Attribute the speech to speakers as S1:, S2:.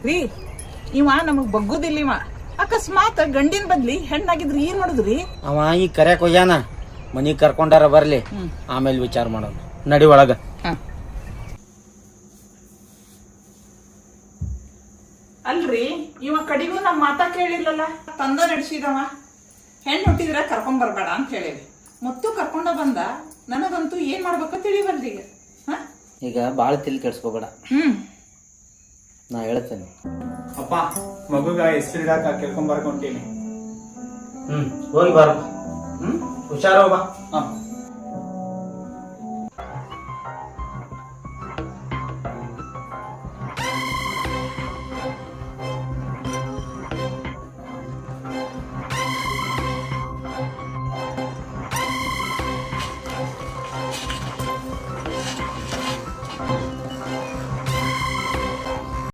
S1: ರೀ ಇವ ನಮಗ್ ಬಗ್ಗುದಿಲ್ಲ. ಇವ ಅಕಸ್ಮಾತ್ ಗಂಡಿನ ಬದ್ಲಿ ಹೆಣ್ಣಾಗಿದ್ರಿ ಏನ್ ಮಾಡುದ್ರಿ?
S2: ಅವ ಈಗ ಕರ್ಯಾಕ್ ಹೋಗ್ಯಾನ, ಮನಿಗ್ ಕರ್ಕೊಂಡಾರ ಬರ್ಲಿ, ಆಮೇಲೆ ವಿಚಾರ ಮಾಡೋಣ. ನಡಿ ಒಳಗ.
S1: ಅಲ್ರಿ ಇವ ಕಡಿಗೂ ನಮ್ ಮಾತಾ ಕೇಳಿಲ್ಲಲ್ಲ. ತಂದ ನಡೆಸಿದವ ಹೆಣ್ಣು ಹುಟ್ಟಿದ್ರ ಕರ್ಕೊಂಡ್ ಬರ್ಬೇಡ ಅಂತ ಹೇಳಿವಿ. ಮತ್ತು ಕರ್ಕೊಂಡ ಬಂದ. ನನಗಂತೂ ಏನ್ ಮಾಡ್ಬೇಕ ತಿಳಿಬಲ್ದು ಈಗ.
S2: ಈಗ ಬಾಳ ತಿಲ್ ಕೆಡ್ಸ್ಕೋಬೇಡ, ನಾ ಹೇಳ್ತೇನೆ.
S3: ಅಪ್ಪ ಮಗುಗ ಹೆಸರು ಇಡಾಕ ಕೇಳ್ಕೊಂಡ್ ಬರ್ಕೊಂತೀನಿ.
S2: ಹೋಗಿ ಬಾರ. ಹುಷಾರ ಬಾ.